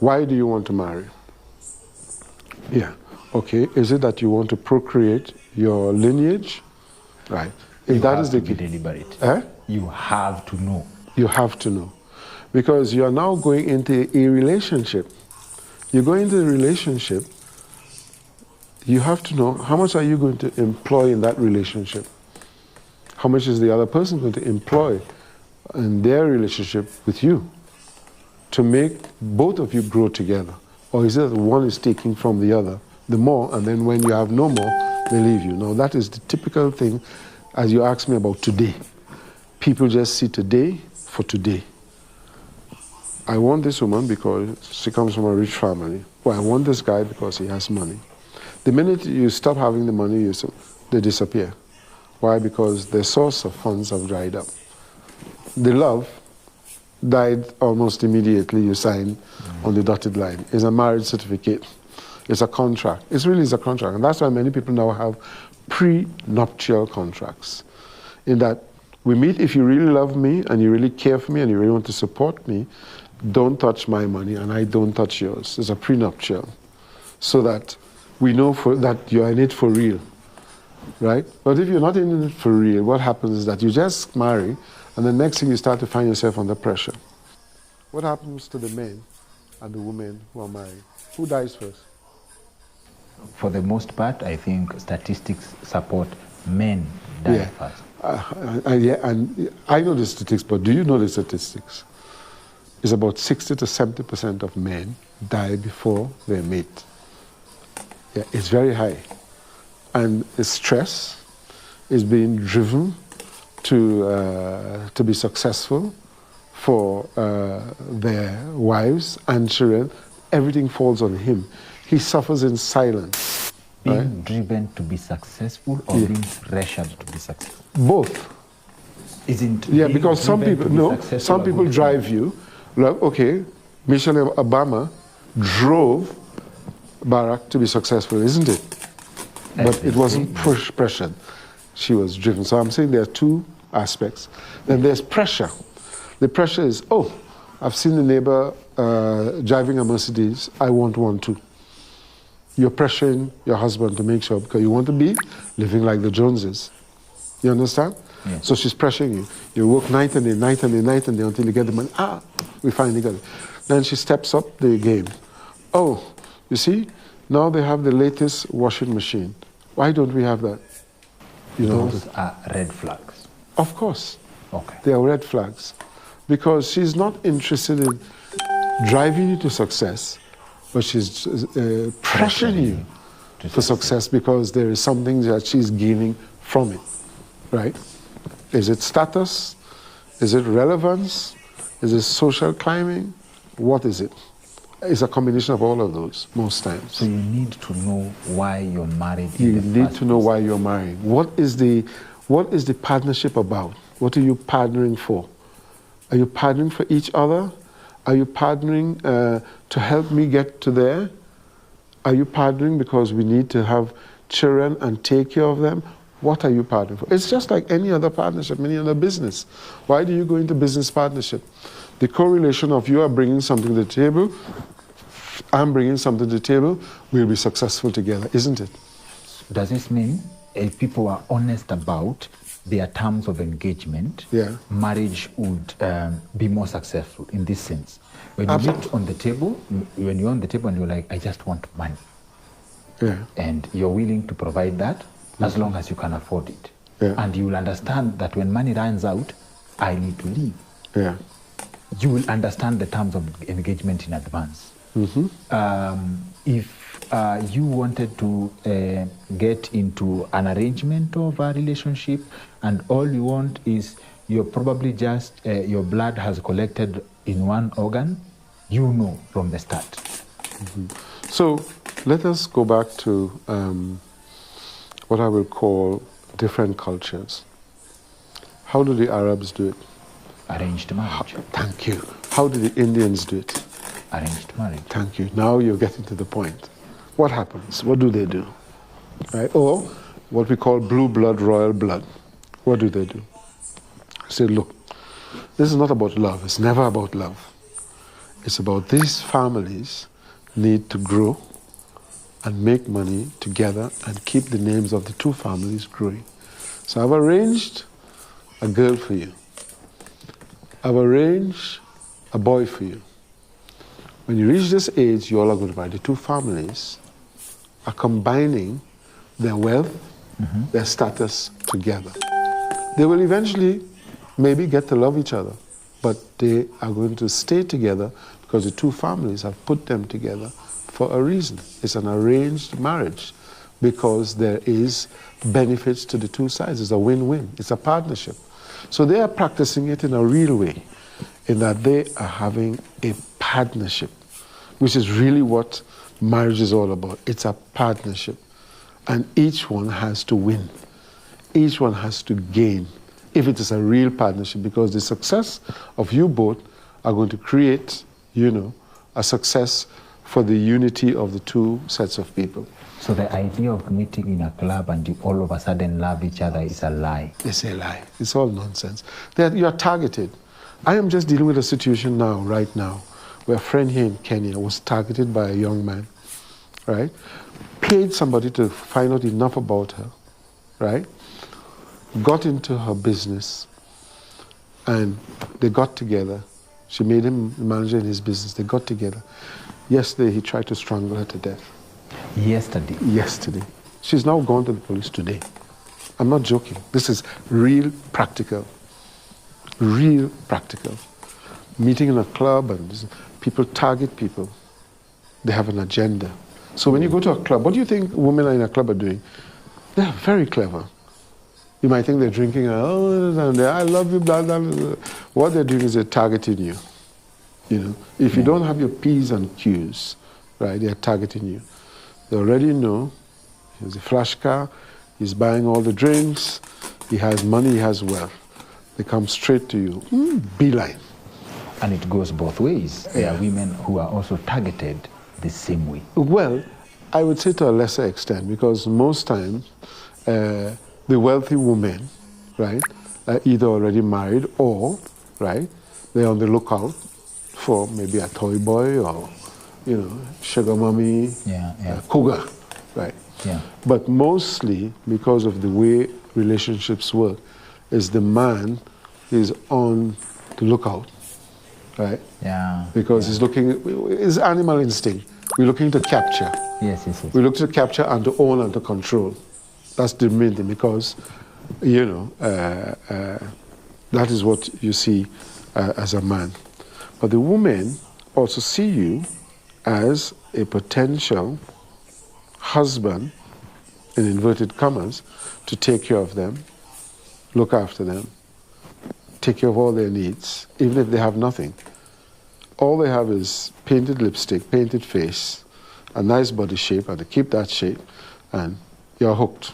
Why do you want to marry? Yeah. Okay. Is it that you want to procreate your lineage? Right. If that is the case, deliberate. Eh? You have to know. You have to know. Because you are now going into a relationship. You go into the relationship, you have to know how much are you going to employ in that relationship? How much is the other person going to employ in their relationship with you to make both of you grow together? Or is it that one is taking from the other, the more, and then when you have no more, they leave you? Now, that is the typical thing, as you asked me about today. People just see today for today. I want this woman because she comes from a rich family. Well, I want this guy because he has money. The minute you stop having the money, they disappear. Why? Because the source of funds have dried up. The love died almost immediately you sign on the dotted line. It's a marriage certificate. It's a contract. It really is a contract. And that's why many people now have pre-nuptial contracts. In that we meet, if you really love me and you really care for me and you really want to support me, don't touch my money and I don't touch yours. It's a prenuptial. So that we know that you're in it for real, right? But if you're not in it for real, what happens is that you just marry and the next thing you start to find yourself under pressure. What happens to the men and the women who are married? Who dies first? For the most part, I think statistics support men die first. Yeah, and I know the statistics, but do you know the statistics? It's about 60 to 70% of men die before their mate. Yeah, it's very high. And the stress is being driven to be successful for their wives and children. Everything falls on him. He suffers in silence. Being driven to be successful or being pressured to be successful? Both. Isn't because some people drive you. Like, okay, Michelle Obama drove Barack to be successful, isn't it? But it wasn't pressured. She was driven. So I'm saying there are two aspects. Then there's pressure. The pressure is, oh, I've seen the neighbor driving a Mercedes, I want one too. You're pressuring your husband to make sure because you want to be living like the Joneses. You understand? Yeah. So she's pressuring you. You work night and day, night and day, night and day until you get the money. Ah, we finally got it. Then she steps up the game. Oh, you see, now they have the latest washing machine. Why don't we have that? You know, those are red flags. Of course. Okay. They are red flags. Because she's not interested in driving you to success, but she's pressuring you for success because there is something that she's gaining from it, right? Is it status? Is it relevance? Is it social climbing? What is it? It's a combination of all of those, most times. So you need to know why you're married. You need to know why you're married. What is the partnership about? What are you partnering for? Are you partnering for each other? Are you partnering to help me get to there? Are you partnering because we need to have children and take care of them? What are you partnering for? It's just like any other partnership, any other business. Why do you go into business partnership? The correlation of you are bringing something to the table, I'm bringing something to the table, we'll be successful together, isn't it? Does this mean if people are honest about their terms of engagement, marriage would be more successful in this sense? When you meet on the table, when you're on the table and you're like, I just want money. And you're willing to provide that as long as you can afford it. And you will understand that when money runs out, I need to leave. You will understand the terms of engagement in advance. If you wanted to get into an arrangement of a relationship and all you want is you're probably just, your blood has collected in one organ, you know from the start. So let us go back to what I will call different cultures. How do the Arabs do it? Arranged marriage. Thank you. How do the Indians do it? Arranged marriage. Thank you. Now you're getting to the point. What happens? What do they do? Right? Or what we call blue blood, royal blood. What do they do? Say, look, this is not about love. It's never about love. It's about these families need to grow and make money together and keep the names of the two families growing. So I've arranged a girl for you. I've arranged a boy for you. When you reach this age, you all are going to marry. The two families are combining their wealth, their status together. They will eventually maybe get to love each other, but they are going to stay together because the two families have put them together for a reason. It's an arranged marriage because there is benefits to the two sides. It's a win-win. It's a partnership. So they are practicing it in a real way, in that they are having a partnership, which is really what marriage is all about. It's a partnership. And each one has to win. Each one has to gain if it is a real partnership, because the success of you both are going to create, a success for the unity of the two sets of people. So the idea of meeting in a club and you all of a sudden love each other is a lie. It's a lie. It's all nonsense. You are targeted. I am just dealing with a situation now, right now, where a friend here in Kenya was targeted by a young man, right? Paid somebody to find out enough about her, right? Got into her business, and they got together. She made him the manager in his business. They got together. Yesterday, he tried to strangle her to death. Yesterday? Yesterday. She's now gone to the police today. I'm not joking. This is real practical. Real practical. Meeting in a club, and people target people. They have an agenda. So when you go to a club, what do you think women in a club are doing? They're very clever. You might think they're drinking, I love you, blah, blah, blah. What they're doing is they're targeting you. If you don't have your P's and Q's, right, they're targeting you. They already know he's a flash car, he's buying all the drinks, he has money, he has wealth. They come straight to you, beeline. And it goes both ways. There are women who are also targeted the same way. Well, I would say to a lesser extent, because most times the wealthy women, right, are either already married or, right, they're on the lookout for maybe a toy boy or, sugar mommy, cougar, right? Yeah. But mostly, because of the way relationships work, is the man is on the lookout, right? Yeah. Because he's looking, it's animal instinct. We're looking to capture. Yes. We're looking to capture and to own and to control. That's the main thing, because, that is what you see as a man. But the women also see you as a potential husband, in inverted commas, to take care of them, look after them, take care of all their needs, even if they have nothing. All they have is painted lipstick, painted face, a nice body shape, and they keep that shape, and you're hooked.